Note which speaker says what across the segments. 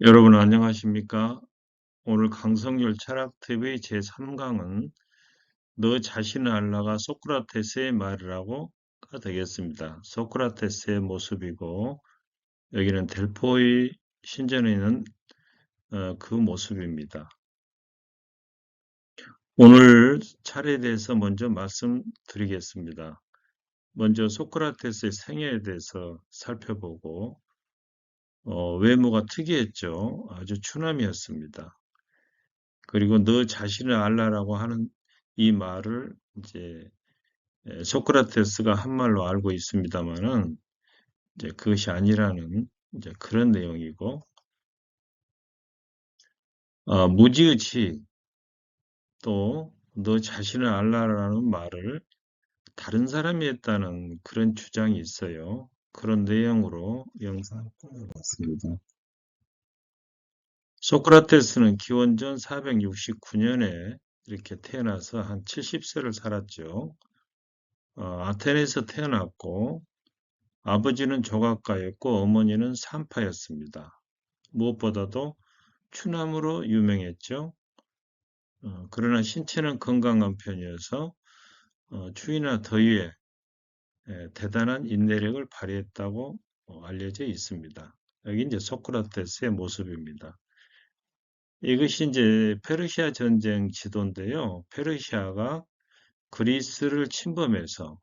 Speaker 1: 여러분 안녕하십니까? 오늘 강성률 철학TV 제3강은 너 자신을 알라가 소크라테스의 말이라고가 되겠습니다. 소크라테스의 모습이고 여기는 델포이 신전에 있는 그 모습입니다. 오늘 차례에 대해서 먼저 말씀드리겠습니다. 먼저 소크라테스의 생애에 대해서 살펴보고 외모가 특이했죠. 아주 추남이었습니다. 그리고 너 자신을 알라라고 하는 이 말을 이제 소크라테스가 한 말로 알고 있습니다만은 이제 그것이 아니라는 이제 그런 내용이고 무지의치 또 너 자신을 알라라는 말을 다른 사람이 했다는 그런 주장이 있어요. 그런 내용으로 영상을 꾸며봤습니다. 소크라테스는 기원전 469년에 이렇게 태어나서 한 70세를 살았죠. 아테네에서 태어났고 아버지는 조각가였고 어머니는 산파였습니다. 무엇보다도 추남으로 유명했죠. 그러나 신체는 건강한 편이어서 추위나 더위에 대단한 인내력을 발휘했다고 알려져 있습니다. 여기 이제 소크라테스의 모습입니다. 이것이 이제 페르시아 전쟁 지도인데요. 페르시아가 그리스를 침범해서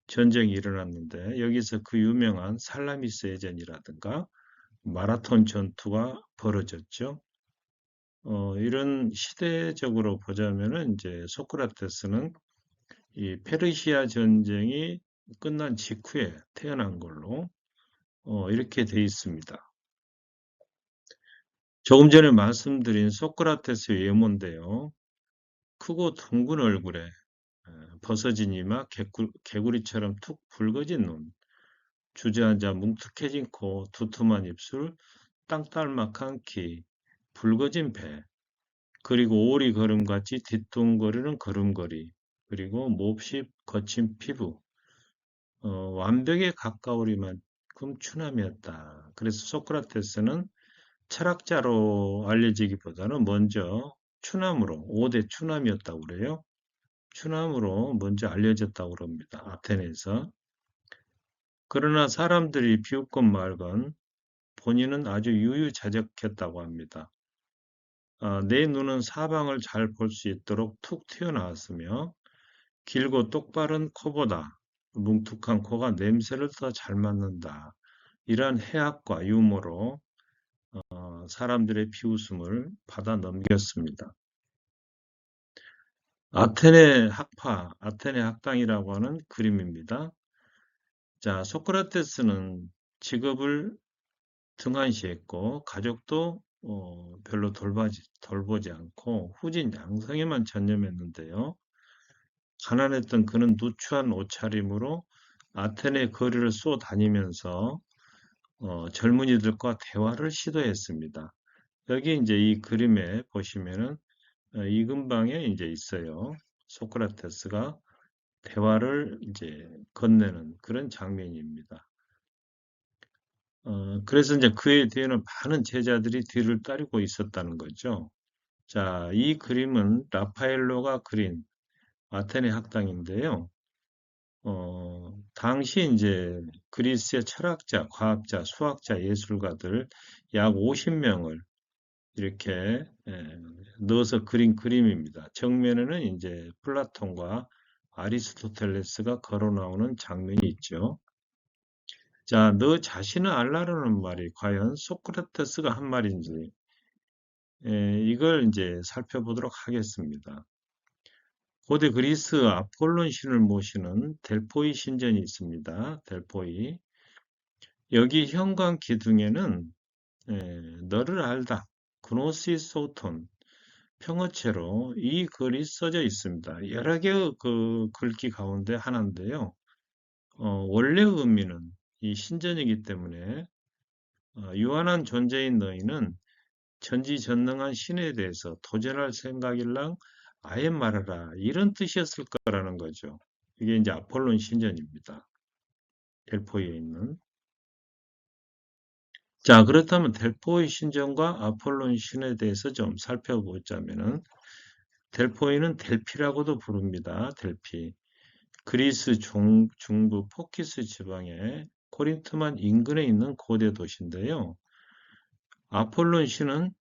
Speaker 1: 전쟁이 일어났는데 여기서 그 유명한 살라미스 해전이라든가 마라톤 전투가 벌어졌죠. 이런 시대적으로 보자면은 이제 소크라테스는 이 페르시아 전쟁이 끝난 직후에 태어난 걸로 이렇게 돼 있습니다. 조금 전에 말씀드린 소크라테스의 외모인데요. 크고 둥근 얼굴에 벗어진 이마, 개구리처럼 툭 붉어진 눈, 주저앉아 뭉툭해진 코, 두툼한 입술, 땅딸막한 키, 붉어진 배, 그리고 오리 걸음같이 뒤뚱거리는 걸음걸이, 그리고 몹시 거친 피부, 완벽에 가까우리만큼 추남이었다. 그래서 소크라테스는 철학자로 알려지기보다는 먼저 추남으로, 5대 추남이었다고 그래요. 추남으로 먼저 알려졌다고 그럽니다. 아테네에서. 그러나 사람들이 비웃건 말건 본인은 아주 유유자적했다고 합니다. 내 눈은 사방을 잘 볼 수 있도록 툭 튀어나왔으며 길고 똑바른 코보다 뭉툭한 코가 냄새를 더 잘 맡는다. 이러한 해학과 유머로 사람들의 비웃음을 받아 넘겼습니다. 아테네 학파, 아테네 학당이라고 하는 그림입니다. 자, 소크라테스는 직업을 등한시했고 가족도 별로 돌보지 않고 후진 양성에만 전념했는데요. 가난했던 그는 누추한 옷차림으로 아테네 거리를 쏘다니면서 젊은이들과 대화를 시도했습니다. 여기 이제 이 그림에 보시면은 이 근방에 이제 있어요. 소크라테스가 대화를 이제 건네는 그런 장면입니다. 그래서 이제 그의 뒤에는 많은 제자들이 뒤를 따르고 있었다는 거죠. 자, 이 그림은 라파엘로가 그린 아테네 학당인데요. 당시 이제 그리스의 철학자, 과학자, 수학자, 예술가들 약 50명을 이렇게 넣어서 그린 그림입니다. 정면에는 이제 플라톤과 아리스토텔레스가 걸어 나오는 장면이 있죠. 자, 너 자신을 알라라는 말이 과연 소크라테스가 한 말인지 이걸 이제 살펴보도록 하겠습니다. 고대 그리스 아폴론 신을 모시는 델포이 신전이 있습니다. 델포이. 여기 현관 기둥에는 너를 알다, 그노시소톤, 평어체로 이 글이 써져 있습니다. 여러 개의 그 글귀 가운데 하나인데요. 원래 의미는 이 신전이기 때문에 유한한 존재인 너희는 전지전능한 신에 대해서 도전할 생각일랑 아예 말하라. 이런 뜻이었을 거라는 거죠. 이게 이제 아폴론 신전입니다. 델포이에 있는. 자, 그렇다면 델포이 신전과 아폴론 신에 대해서 좀 살펴보자면은 델포이는 델피라고도 부릅니다. 델피. 그리스 중부 포키스 지방의 코린트만 인근에 있는 고대 도시인데요. 아폴론 신은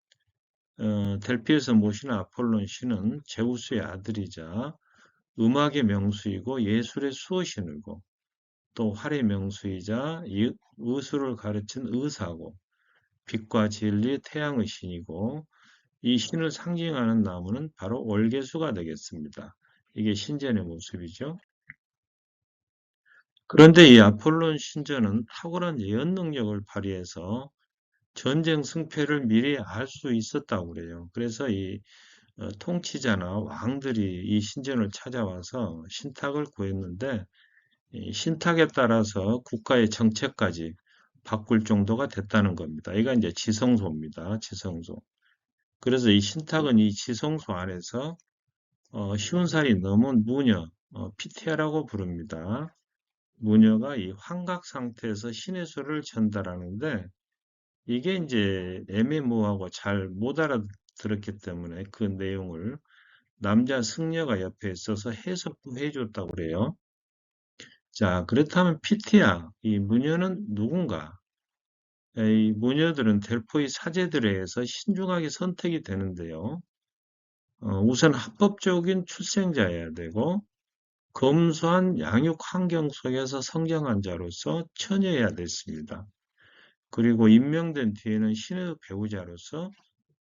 Speaker 1: 델피에서 모시는 아폴론 신은 제우스의 아들이자 음악의 명수이고 예술의 수호신이고 또 활의 명수이자 의술을 가르친 의사고 빛과 진리의 태양의 신이고 이 신을 상징하는 나무는 바로 월계수가 되겠습니다. 이게 신전의 모습이죠. 그런데 이 아폴론 신전은 탁월한 예언 능력을 발휘해서 전쟁 승패를 미리 알 수 있었다고 그래요. 그래서 이 통치자나 왕들이 이 신전을 찾아와서 신탁을 구했는데 이 신탁에 따라서 국가의 정책까지 바꿀 정도가 됐다는 겁니다. 이가 이제 지성소입니다. 지성소. 그래서 이 신탁은 이 지성소 안에서 쉬운 살이 넘은 무녀, 피티아라고 부릅니다. 무녀가 이 환각 상태에서 신의 소리를 전달하는데 이게 이제 애매모호하고 잘 못 알아들었기 때문에 그 내용을 남자 승려가 옆에 있어서 해석도 해줬다고 그래요. 자, 그렇다면 피티아, 이 무녀는 누군가? 이 무녀들은 델포이 사제들에 의해서 신중하게 선택이 되는데요. 우선 합법적인 출생자여야 되고 검소한 양육 환경 속에서 성장한 자로서 처녀여야 됐습니다. 그리고 임명된 뒤에는 신의 배우자로서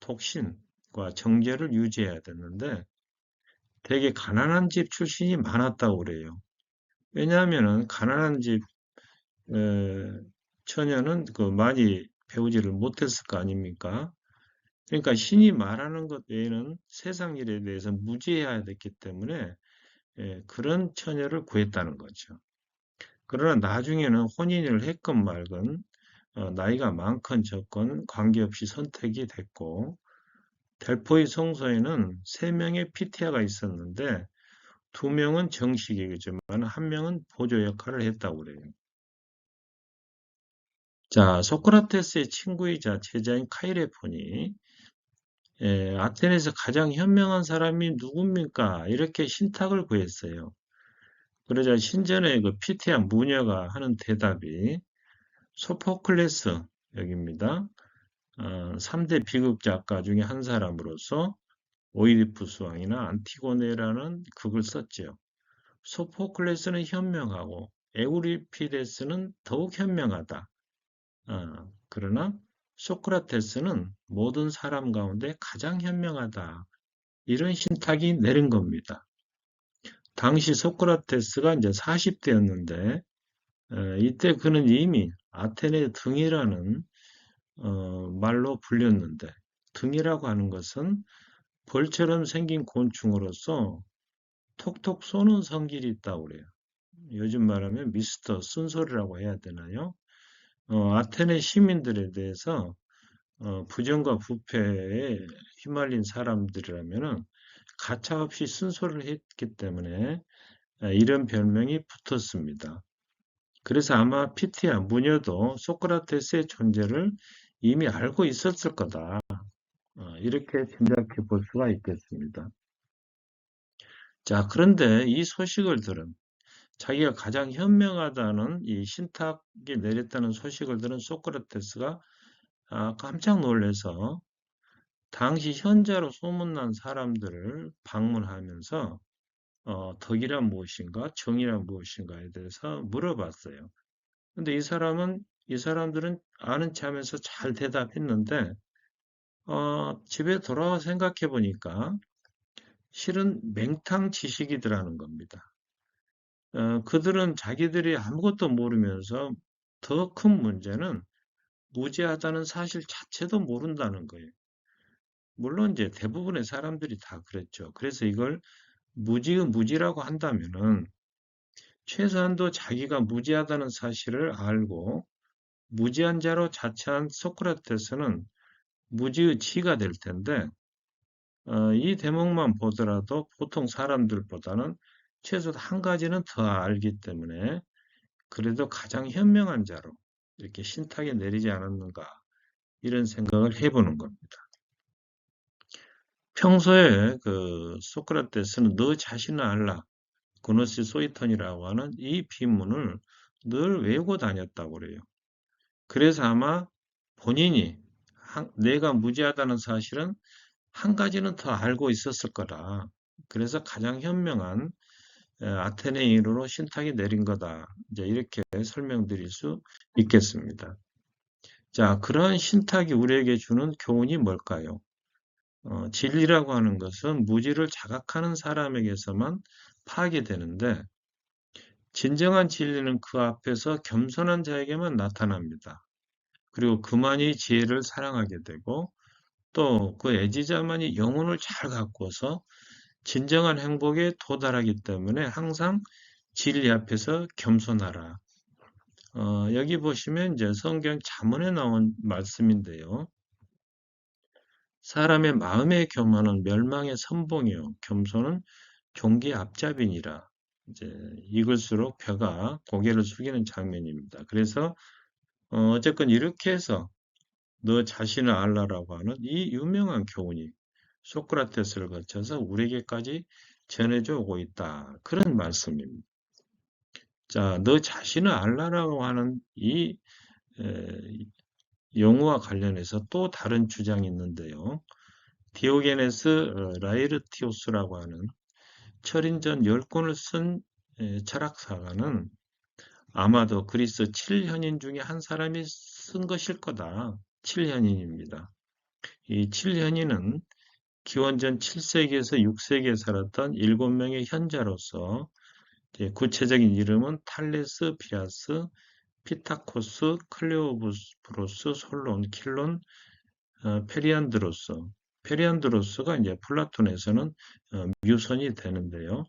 Speaker 1: 독신과 정제를 유지해야 됐는데 되게 가난한 집 출신이 많았다고 그래요. 왜냐하면은 가난한 집 처녀는 그 많이 배우지를 못했을 거 아닙니까? 그러니까 신이 말하는 것 외에는 세상 일에 대해서 무지해야 됐기 때문에 그런 처녀를 구했다는 거죠. 그러나 나중에는 혼인을 했건 말건 나이가 많건 적건 관계없이 선택이 됐고 델포이 성소에는 3명의 피티아가 있었는데 2명은 정식이지만 1명은 보조 역할을 했다고 그래요. 자, 소크라테스의 친구이자 제자인 카이레폰이 아테네에서 가장 현명한 사람이 누굽니까? 이렇게 신탁을 구했어요. 그러자 신전의 그 피티아 무녀가 하는 대답이 소포클레스 여기입니다. 3대 비극 작가 중에 한 사람으로서 오이디푸스 왕이나 안티고네라는 극을 썼지요. 소포클레스는 현명하고 에우리피데스는 더욱 현명하다. 그러나 소크라테스는 모든 사람 가운데 가장 현명하다. 이런 신탁이 내린 겁니다. 당시 소크라테스가 이제 40대였는데 이때 그는 이미 아테네 등이라는 말로 불렸는데 등이라고 하는 것은 벌처럼 생긴 곤충으로서 톡톡 쏘는 성질이 있다고 그래요. 요즘 말하면 미스터 쓴소리라고 해야 되나요? 아테네 시민들에 대해서 부정과 부패에 휘말린 사람들이라면은 가차없이 쓴소리를 했기 때문에 이런 별명이 붙었습니다. 그래서 아마 피티아 무녀도 소크라테스의 존재를 이미 알고 있었을 거다. 이렇게 짐작해 볼 수가 있겠습니다. 자, 그런데 이 소식을 들은 자기가 가장 현명하다는 이 신탁이 내렸다는 소식을 들은 소크라테스가 깜짝 놀라서 당시 현자로 소문난 사람들을 방문하면서 덕이란 무엇인가, 정의란 무엇인가에 대해서 물어봤어요. 근데 이 사람들은 아는 체하면서 잘 대답했는데 집에 돌아와 생각해 보니까 실은 맹탕 지식이더라는 겁니다. 그들은 자기들이 아무것도 모르면서 더 큰 문제는 무지하다는 사실 자체도 모른다는 거예요. 물론 이제 대부분의 사람들이 다 그랬죠. 그래서 이걸 무지의 무지라고 한다면은 최소한도 자기가 무지하다는 사실을 알고 무지한 자로 자처한 소크라테스는 무지의 지가 될 텐데 이 대목만 보더라도 보통 사람들보다는 최소 한 가지는 더 알기 때문에 그래도 가장 현명한 자로 이렇게 신탁에 내리지 않았는가 이런 생각을 해보는 겁니다. 평소에 그 소크라테스는 너 자신을 알라, 그노시 소이턴이라고 하는 이 비문을 늘 외우고 다녔다고 그래요. 그래서 아마 본인이 내가 무지하다는 사실은 한 가지는 더 알고 있었을 거다. 그래서 가장 현명한 아테네인으로 신탁이 내린 거다. 이제 이렇게 설명드릴 수 있겠습니다. 자, 그러한 신탁이 우리에게 주는 교훈이 뭘까요? 진리라고 하는 것은 무지를 자각하는 사람에게서만 파악이 되는데, 진정한 진리는 그 앞에서 겸손한 자에게만 나타납니다. 그리고 그만이 지혜를 사랑하게 되고, 또 그 애지자만이 영혼을 잘 가꾸어서 진정한 행복에 도달하기 때문에 항상 진리 앞에서 겸손하라. 여기 보시면 이제 성경 잠언에 나온 말씀인데요. 사람의 마음의 교만은 멸망의 선봉이요, 겸손은 종기의 앞잡이니라. 이제 읽을수록 벼가 고개를 숙이는 장면입니다. 그래서 어쨌건 이렇게 해서 너 자신을 알라라고 하는 이 유명한 교훈이 소크라테스를 거쳐서 우리에게까지 전해져 오고 있다. 그런 말씀입니다. 자, 너 자신을 알라라고 하는 이 용어와 관련해서 또 다른 주장이 있는데요. 디오게네스 라이르티오스라고 하는 철인전 10권을 쓴 철학사가는 아마도 그리스 7현인 중에 한 사람이 쓴 것일 거다. 7현인입니다. 이 7현인은 기원전 7세기에서 6세기에 살았던 7명의 현자로서 구체적인 이름은 탈레스, 비아스, 피타코스, 클레오브로스, 솔론, 킬론, 페리안드로스. 페리안드로스가 이제 플라톤에서는 뮤선이 되는데요.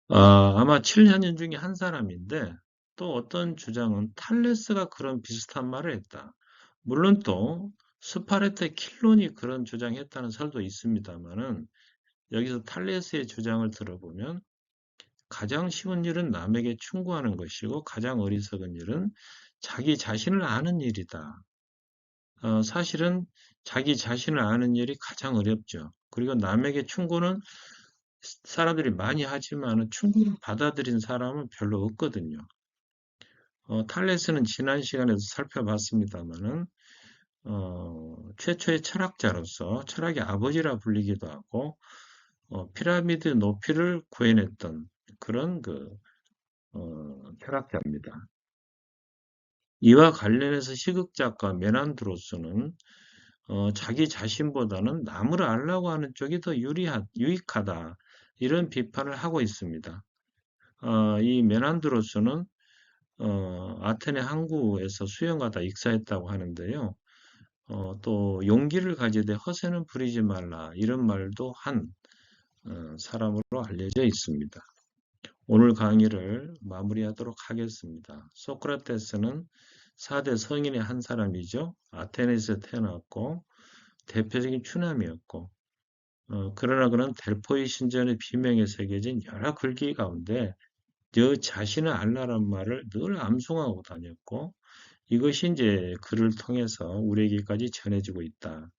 Speaker 1: 아마 7현인 중에 한 사람인데, 또 어떤 주장은 탈레스가 그런 비슷한 말을 했다. 물론 또 스파르타 킬론이 그런 주장했다는 설도 있습니다만은, 여기서 탈레스의 주장을 들어보면 가장 쉬운 일은 남에게 충고하는 것이고 가장 어리석은 일은 자기 자신을 아는 일이다. 사실은 자기 자신을 아는 일이 가장 어렵죠. 그리고 남에게 충고는 사람들이 많이 하지만 충고를 받아들인 사람은 별로 없거든요. 탈레스는 지난 시간에도 살펴봤습니다만은 최초의 철학자로서 철학의 아버지라 불리기도 하고 피라미드 높이를 구해냈던 그런 철학자입니다. 이와 관련해서 시극작가 메난드로스는 자기 자신보다는 남을 알라고 하는 쪽이 더 유익하다. 이런 비판을 하고 있습니다. 이 메난드로스는 아테네 항구에서 수영하다 익사했다고 하는데요. 또 용기를 가지되 허세는 부리지 말라. 이런 말도 한 사람으로 알려져 있습니다. 오늘 강의를 마무리하도록 하겠습니다. 소크라테스는 4대 성인의 한 사람이죠. 아테네에서 태어났고 대표적인 추남이었고 그러나 그는 델포이 신전의 비명에 새겨진 여러 글귀 가운데 너 자신을 알라란 말을 늘 암송하고 다녔고 이것이 이제 글을 통해서 우리에게까지 전해지고 있다.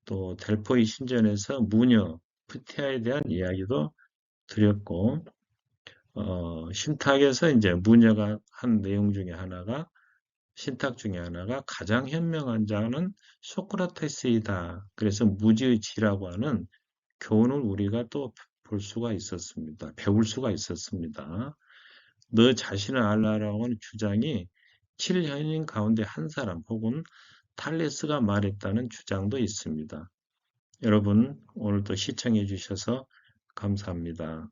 Speaker 1: 또 델포이 신전에서 무녀 프티아에 대한 이야기도 드렸고 신탁에서 이제 무녀가 한 내용 중에 하나가 신탁 중에 하나가 가장 현명한 자는 소크라테스이다. 그래서 무지의 지라고 하는 교훈을 우리가 또 볼 수가 있었습니다. 배울 수가 있었습니다. 너 자신을 알라라고 하는 주장이 7현인 가운데 한 사람 혹은 탈레스가 말했다는 주장도 있습니다. 여러분 오늘도 시청해 주셔서 감사합니다.